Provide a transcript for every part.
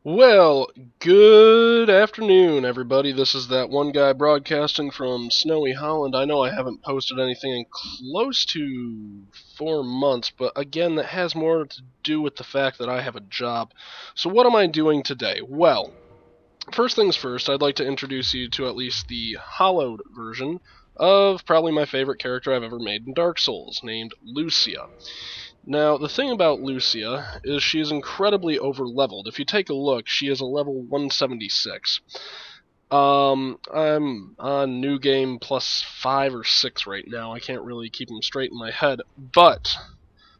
Well, good afternoon, everybody. This is that one guy broadcasting from snowy Holland. I know I haven't posted anything in close to 4 months, but again, that has more to do with the fact that I have a job. So what am I doing today? Well, first things first, I'd like to introduce you to at least the hollowed version of probably my favorite character I've ever made in Dark Souls, named Lucia. Now, the thing about Lucia is she is incredibly over-leveled. If you take a look, she is a level 176. I'm on New Game plus 5 or 6 right now. I can't really keep them straight in my head. But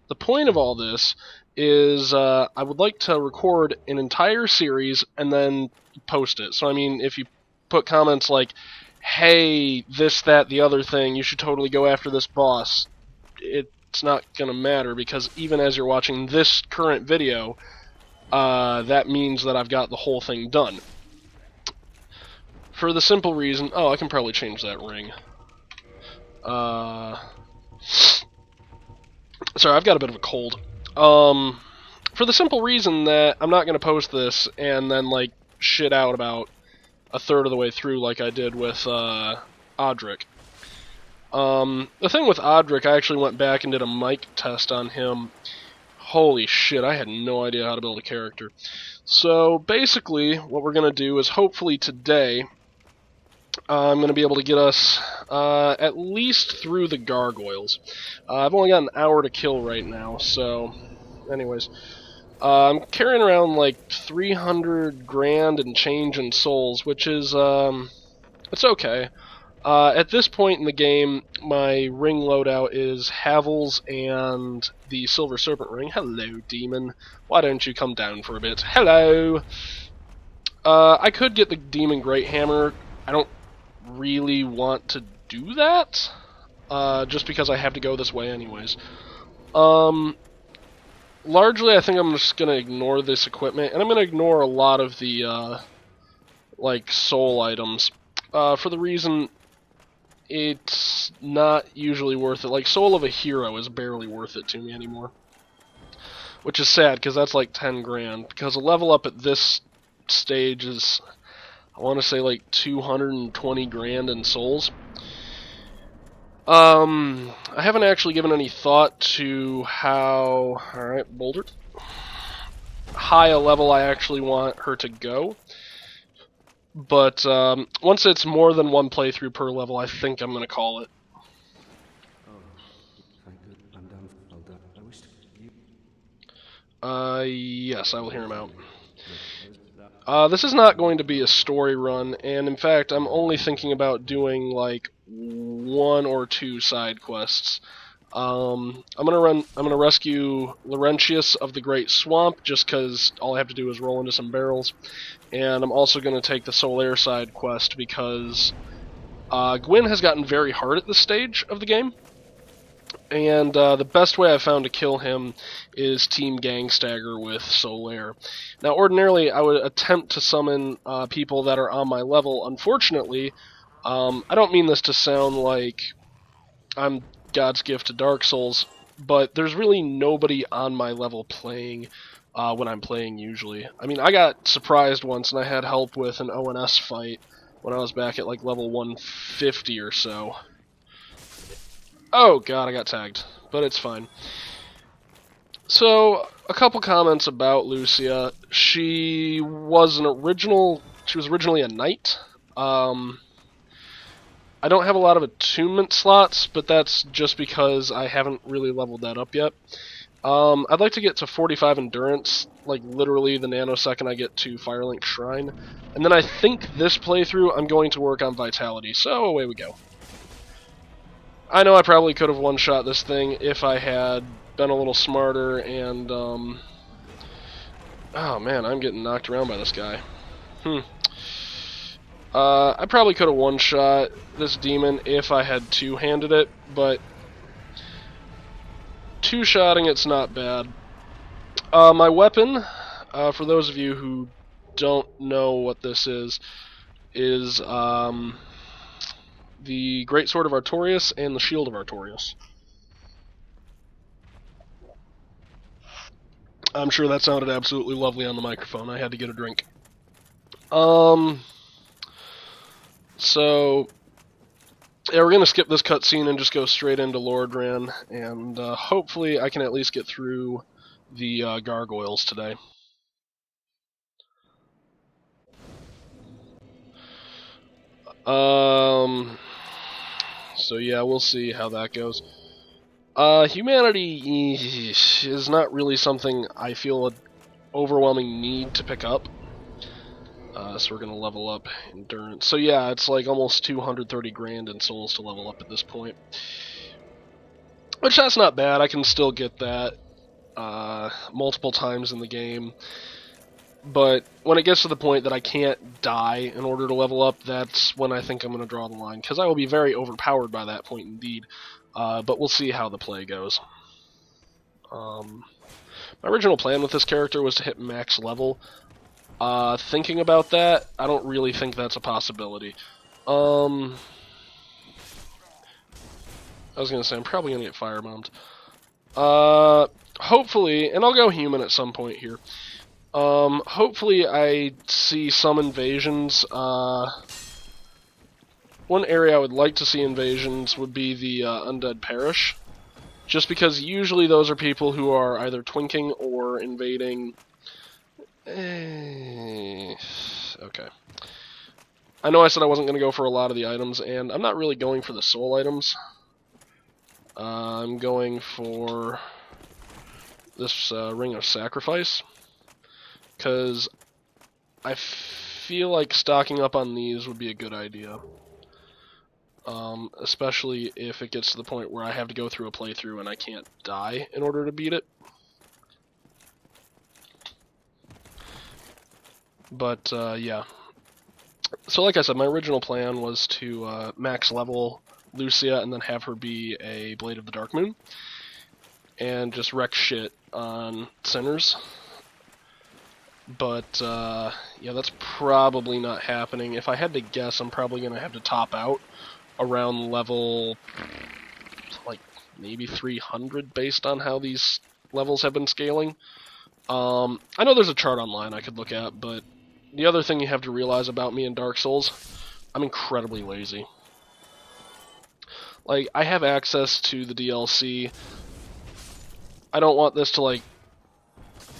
the point of all this is I would like to record an entire series and then post it. So, I mean, if you put comments like, hey, this, that, the other thing, you should totally go after this boss, it's not going to matter, because even as you're watching this current video, that means that I've got the whole thing done. For the simple reason... Oh, I can probably change that ring. Sorry, I've got a bit of a cold. For the simple reason that I'm not going to post this and then, like, shit out about a third of the way through like I did with Audric. The thing with Audric, I actually went back and did a mic test on him. Holy shit, I had no idea how to build a character. So basically, what we're going to do is hopefully today, I'm going to be able to get us at least through the gargoyles. I've only got an hour to kill right now, so anyways. I'm carrying around like 300 grand and change in souls, which is, it's okay. At this point in the game, my ring loadout is Havel's and the Silver Serpent ring. Hello, demon. Why don't you come down for a bit? Hello! I could get the Demon Great Hammer. I don't really want to do that, just because I have to go this way anyways. Largely, I think I'm just going to ignore this equipment, and I'm going to ignore a lot of the, like, soul items, for the reason it's not usually worth it. Like, Soul of a Hero is barely worth it to me anymore. Which is sad, because that's like 10 grand. Because a level up at this stage is, I want to say, like 220 grand in souls. I haven't actually given any thought to how... Alright, Boulder. High a level I actually want her to go. But once it's more than one playthrough per level, I think I'm going to call it. Yes, I will hear him out. This is not going to be a story run, and in fact, I'm only thinking about doing, like, 1 or 2 side quests. I'm gonna rescue Laurentius of the Great Swamp, just because all I have to do is roll into some barrels. And I'm also gonna take the Solaire side quest because Gwyn has gotten very hard at this stage of the game. And the best way I've found to kill him is Team Gang Stagger with Solaire. Now, ordinarily, I would attempt to summon people that are on my level. Unfortunately, I don't mean this to sound like I'm God's gift to Dark Souls, but there's really nobody on my level playing when I'm playing usually. I mean, I got surprised once and I had help with an ONS fight when I was back at like level 150 or so. Oh god, I got tagged, but it's fine. So, a couple comments about Lucia. She was originally a knight. I don't have a lot of attunement slots, but that's just because I haven't really leveled that up yet. I'd like to get to 45 endurance, like literally the nanosecond I get to Firelink Shrine. And then I think this playthrough I'm going to work on vitality, so away we go. I know I probably could have one-shot this thing if I had been a little smarter and, oh man, I'm getting knocked around by this guy. I probably could have one-shot this demon if I had two-handed it, but two-shotting it's not bad. My weapon, for those of you who don't know what this is the Great Sword of Artorias and the Shield of Artorias. I'm sure that sounded absolutely lovely on the microphone. I had to get a drink. So, yeah, we're going to skip this cutscene and just go straight into Lordran, and hopefully I can at least get through the gargoyles today. So yeah, we'll see how that goes. Humanity is not really something I feel an overwhelming need to pick up. So we're gonna level up endurance. So yeah, it's like almost 230 grand in souls to level up at this point. Which, that's not bad. I can still get that multiple times in the game. But when it gets to the point that I can't die in order to level up, that's when I think I'm going to draw the line, because I will be very overpowered by that point indeed. But we'll see how the play goes. My original plan with this character was to hit max level. Thinking about that, I don't really think that's a possibility. I was going to say, I'm probably going to get firebombed. Hopefully, and I'll go human at some point here. Hopefully I see some invasions. One area I would like to see invasions would be the Undead Parish. Just because usually those are people who are either twinking or invading. Okay. I know I said I wasn't going to go for a lot of the items, and I'm not really going for the soul items. I'm going for this Ring of Sacrifice, because I feel like stocking up on these would be a good idea. Especially if it gets to the point where I have to go through a playthrough and I can't die in order to beat it. But, yeah. So like I said, my original plan was to max level Lucia and then have her be a Blade of the Dark Moon. And just wreck shit on sinners. But, yeah, that's probably not happening. If I had to guess, I'm probably going to have to top out around level, like, maybe 300 based on how these levels have been scaling. I know there's a chart online I could look at, but the other thing you have to realize about me in Dark Souls, I'm incredibly lazy. Like, I have access to the DLC. I don't want this to, like,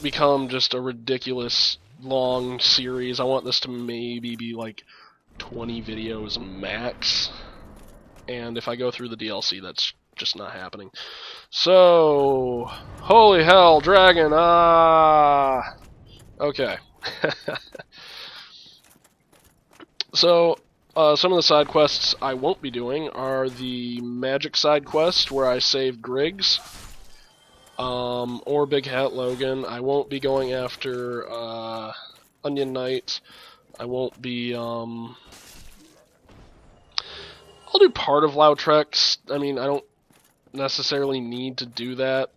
become just a ridiculous long series. I want this to maybe be, like, 20 videos max. And if I go through the DLC, that's just not happening. So, holy hell, dragon, okay. So, some of the side quests I won't be doing are the magic side quest, where I save Griggs, or Big Hat Logan. I won't be going after, Onion Knight. I won't be, I'll do part of Lautrec's. I mean, I don't necessarily need to do that,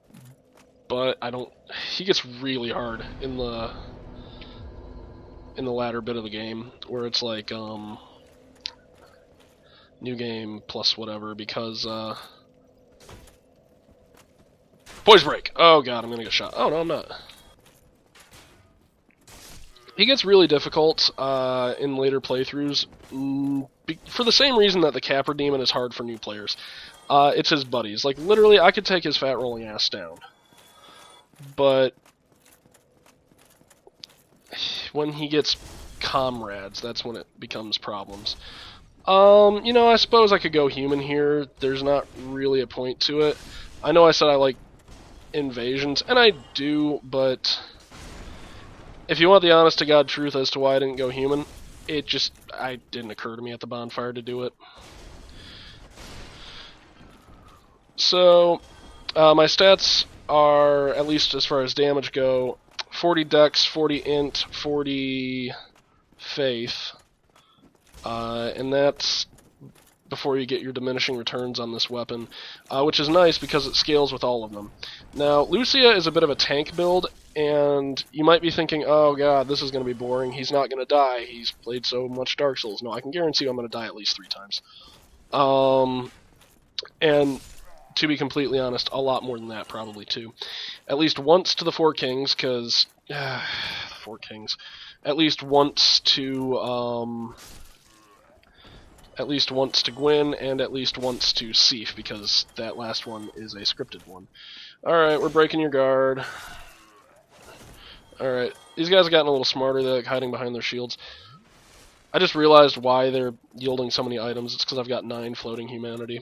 but he gets really hard in the latter bit of the game, where it's like, new game plus whatever, because, Poison Break! Oh god, I'm gonna get shot. Oh no, I'm not. He gets really difficult, in later playthroughs, for the same reason that the Capra Demon is hard for new players. It's his buddies. Like, literally, I could take his fat rolling ass down. But when he gets comrades, that's when it becomes problems. You know, I suppose I could go human here. There's not really a point to it. I know I said I like invasions, and I do, but if you want the honest-to-God truth as to why I didn't go human, it didn't occur to me at the bonfire to do it. So, my stats are, at least as far as damage go, 40 dex, 40 int, 40 faith, and that's before you get your diminishing returns on this weapon, which is nice because it scales with all of them. Now, Lucia is a bit of a tank build, and you might be thinking, oh god, this is going to be boring, he's not going to die, he's played so much Dark Souls. No, I can guarantee you I'm going to die at least 3 times. And to be completely honest, a lot more than that probably too. At least once to the Four Kings, because Four Kings. At least once to Gwyn, and at least once to Seif, because that last one is a scripted one. Alright, we're breaking your guard. Alright, these guys have gotten a little smarter. They're like hiding behind their shields. I just realized why they're yielding so many items. It's because I've got 9 floating humanity.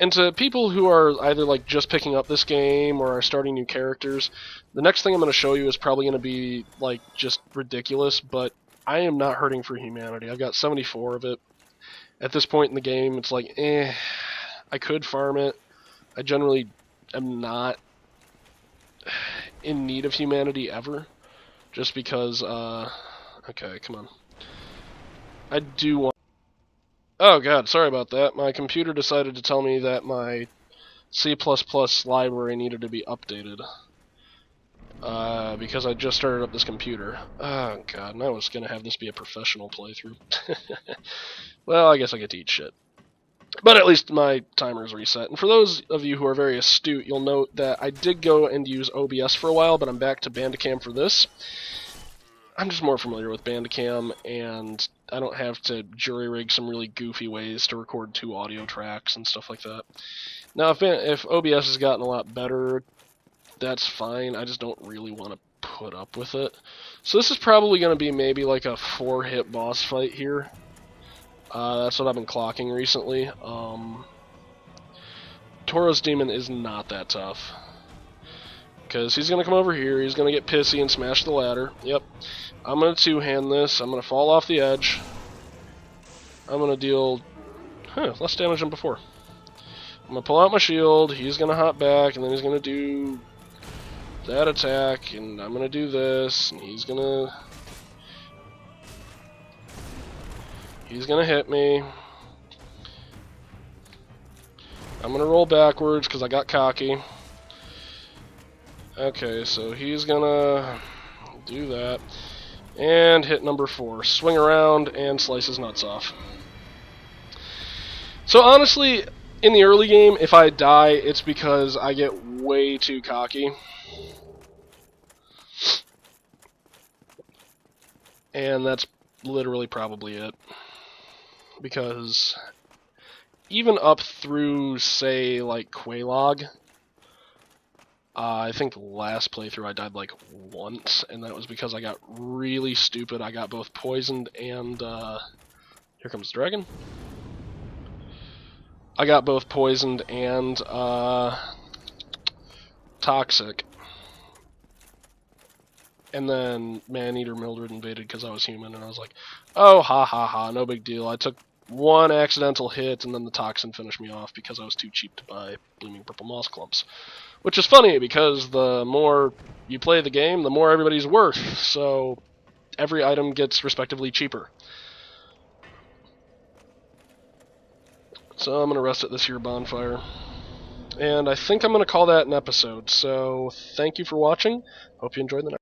And to people who are either like just picking up this game or are starting new characters, the next thing I'm going to show you is probably going to be like just ridiculous, but I am not hurting for humanity. I've got 74 of it. At this point in the game, it's like, I could farm it. I generally am not in need of humanity ever, just because, okay, come on. I do want... Oh god, sorry about that. My computer decided to tell me that my C++ library needed to be updated. Because I just started up this computer. Oh god, and I was gonna have this be a professional playthrough. Well, I guess I get to eat shit. But at least my timer's reset. And for those of you who are very astute, you'll note that I did go and use OBS for a while, but I'm back to Bandicam for this. I'm just more familiar with Bandicam, and I don't have to jury-rig some really goofy ways to record 2 audio tracks and stuff like that. Now, if OBS has gotten a lot better, that's fine. I just don't really want to put up with it. So this is probably going to be maybe like a 4-hit boss fight here. That's what I've been clocking recently. Tauros Demon is not that tough. Because he's going to come over here, he's going to get pissy and smash the ladder. Yep. I'm going to 2-hand this, I'm going to fall off the edge. I'm going to deal less damage than before. I'm going to pull out my shield, he's going to hop back, and then he's going to do that attack, and I'm going to do this, and he's going to hit me. I'm going to roll backwards because I got cocky. Okay, so he's going to do that. And hit number 4. Swing around and slice his nuts off. So honestly, in the early game, if I die, it's because I get way too cocky. And that's literally probably it. Because even up through, say, like Quelaag, I think last playthrough I died like once, and that was because I got really stupid. I got both poisoned and, here comes the dragon. I got both poisoned and, toxic. And then Maneater Mildred invaded because I was human, and I was like, oh, ha ha ha, no big deal. I took 1 accidental hit, and then the toxin finished me off because I was too cheap to buy blooming purple moss clumps. Which is funny, because the more you play the game, the more everybody's worth, so every item gets respectively cheaper. So I'm going to rest at this here bonfire. And I think I'm going to call that an episode, so thank you for watching. Hope you enjoyed the next.